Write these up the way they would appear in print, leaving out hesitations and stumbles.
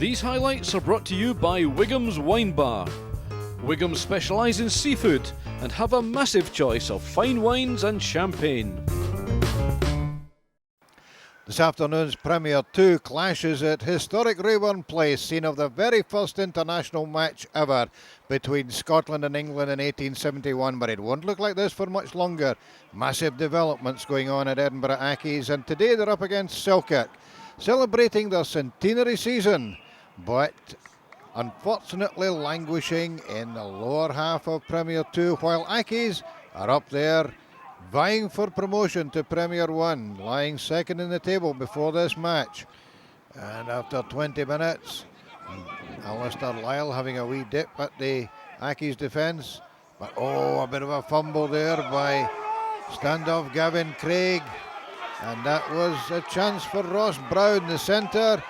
These highlights are brought to you by Wiggum's Wine Bar. Wiggum specialise in seafood and have a massive choice of fine wines and champagne. This afternoon's Premier 2 clashes at historic Rayburn Place, scene of the very first international match ever between Scotland and England in 1871, but it won't look like this for much longer. Massive developments going on at Edinburgh Accies, and today they're up against Selkirk, celebrating their centenary season, but unfortunately languishing in the lower half of Premier 2, while Accies are up there vying for promotion to Premier 1, lying second in the table before this match. And after 20 minutes, Alistair Lyle having a wee dip at the Accies defence, but a bit of a fumble there by standoff Gavin Craig, and that was a chance for Ross Brown, the centre,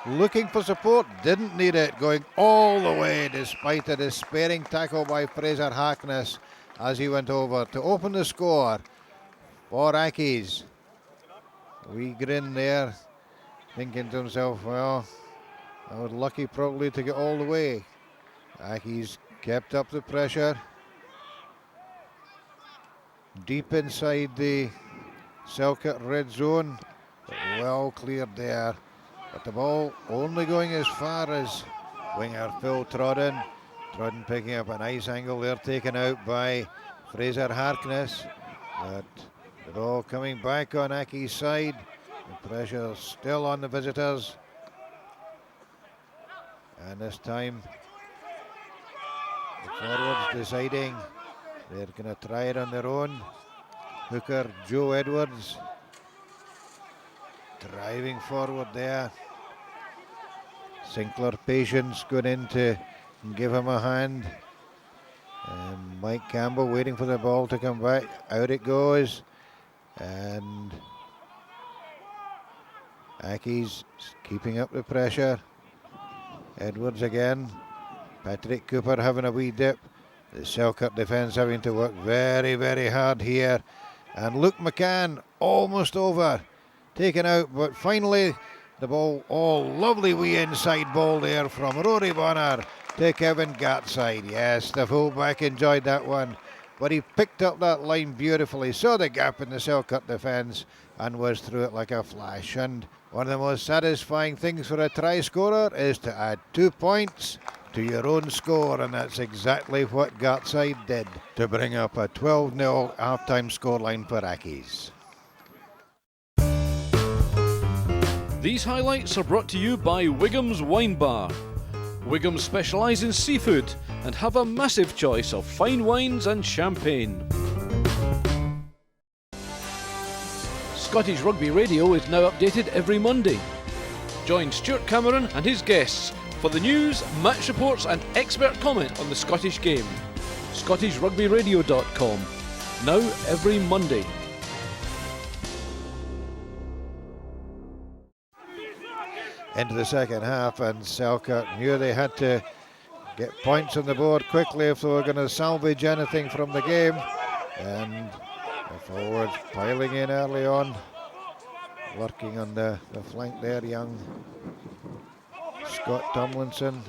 looking for support, didn't need it, going all the way despite a despairing tackle by Fraser Harkness as he went over to open the score for Accies. Wee grin there, thinking to himself, well, I was lucky probably to get all the way. Accies kept up the pressure. Deep inside the Selkirk red zone, but well cleared there. But the ball only going as far as winger Phil Trodden. Trodden picking up a nice angle there, taken out by Fraser Harkness. But they're all coming back on Accies' side. The pressure still on the visitors. And this time, the forwards deciding they're going to try it on their own. Hooker Joe Edwards driving forward there. Sinclair Patience going in to give him a hand. And Mike Campbell waiting for the ball to come back. Out it goes. And Accies keeping up the pressure. Edwards again. Patrick Cooper having a wee dip. The Selkirk defence having to work very, very hard here. And Luke McCann almost over. Taken out, but finally the ball, lovely wee inside ball there from Rory Bonner to Kevin Gartside. Yes, the fullback enjoyed that one, but he picked up that line beautifully, saw the gap in the Selkirk defence and was through it like a flash. And one of the most satisfying things for a try scorer is to add 2 points to your own score, and that's exactly what Gartside did to bring up a 12-0 half-time scoreline for Accies. These highlights are brought to you by Wiggum's Wine Bar. Wiggum specialise in seafood and have a massive choice of fine wines and champagne. Scottish Rugby Radio is now updated every Monday. Join Stuart Cameron and his guests for the news, match reports and expert comment on the Scottish game. ScottishRugbyRadio.com. Now every Monday. Into the second half, and Selkirk knew they had to get points on the board quickly if they were going to salvage anything from the game. And the forwards piling in early on, working on the flank there, young Scott Tomlinson.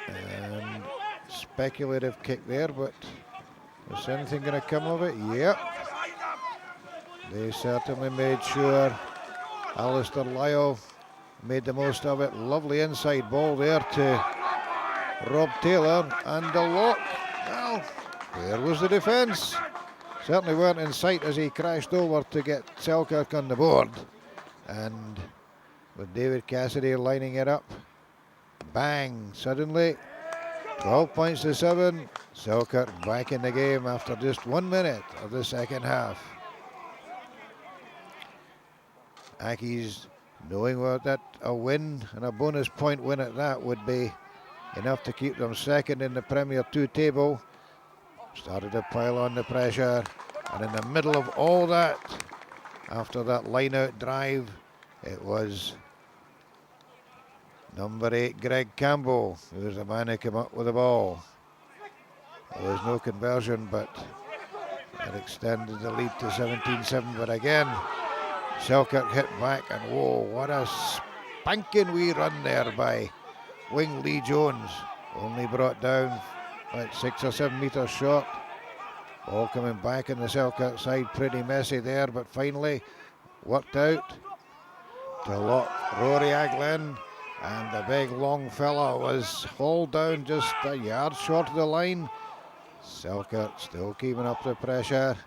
And speculative kick there, but is anything going to come of it? Yep. They certainly made sure. Alistair Lyle made the most of it. Lovely inside ball there to Rob Taylor, and the lock. Well, there was the defence. Certainly weren't in sight as he crashed over to get Selkirk on the board. And with David Cassidy lining it up, bang, suddenly 12 points to 7. Selkirk back in the game after just 1 minute of the second half. Accies knowing that a win and a bonus point win at that would be enough to keep them second in the Premier 2 table. Started to pile on the pressure, and in the middle of all that, after that line-out drive, it was number 8, Greg Campbell, who was the man who came up with the ball. There was no conversion, but that extended the lead to 17-7, but again, Selkirk hit back, and whoa, what a spanking wee run there by wing Lee Jones. Only brought down about 6 or 7 metres short. Ball coming back in the Selkirk side, pretty messy there, but finally worked out to lock Rory Aglin, and the big long fella was hauled down just a yard short of the line. Selkirk still keeping up the pressure.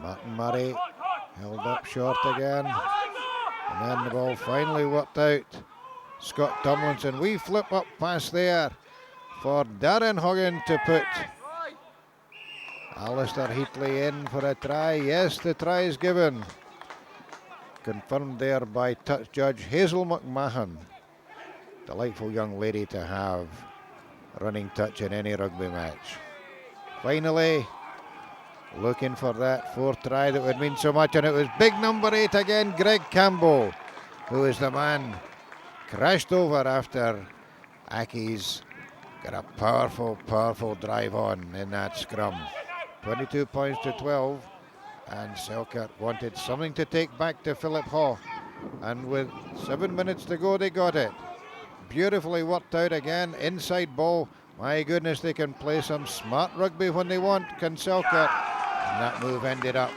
Martin Murray held up short again, and then the ball finally worked out. Scott Tomlinson, wee flip up pass there for Darren Hogan to put Alistair Heatley in for a try. Yes, the try is given. Confirmed there by touch judge Hazel McMahon. Delightful young lady to have running touch in any rugby match. Finally, looking for that fourth try that would mean so much, and it was big number 8 again, Greg Campbell, who is the man crashed over after Accies got a powerful drive on in that scrum. 22 points to 12, and Selkirk wanted something to take back to Philip Haw, and with 7 minutes to go they got it. Beautifully worked out again, inside ball. My goodness, they can play some smart rugby when they want, can Selkirk. And that move ended up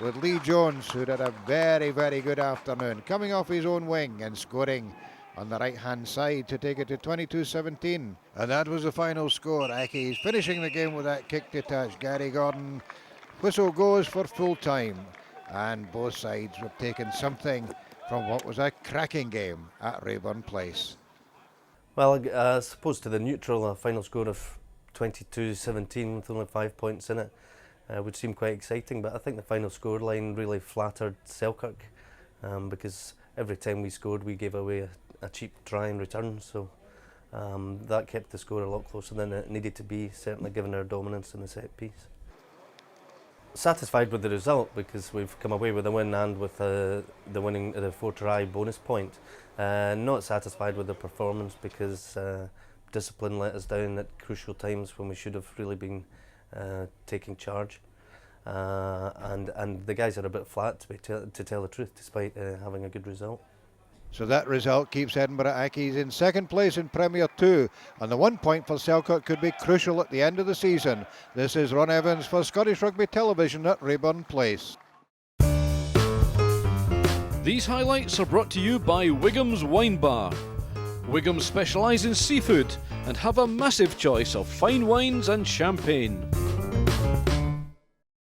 with Lee Jones, who had a very good afternoon, coming off his own wing and scoring on the right hand side to take it to 22-17. And that was the final score. Accies finishing the game with that kick to touch. Gary Gordon, whistle goes for full time, and both sides were taking something from what was a cracking game at Rayburn Place. Well, I suppose to the neutral, a final score of 22-17 with only 5 points in it would seem quite exciting, but I think the final scoreline really flattered Selkirk because every time we scored we gave away a cheap try in return, so that kept the score a lot closer than it needed to be, certainly given our dominance in the set piece. Satisfied with the result because we've come away with a win and with the 4-try bonus point. Not satisfied with the performance because discipline let us down at crucial times when we should have really been taking charge. And the guys are a bit flat, to tell the truth, despite having a good result. So that result keeps Edinburgh Accies in second place in Premier 2, and the 1 point for Selkirk could be crucial at the end of the season. This is Ron Evans for Scottish Rugby Television at Rayburn Place. These highlights are brought to you by Wiggum's Wine Bar. Wiggum's specialise in seafood and have a massive choice of fine wines and champagne.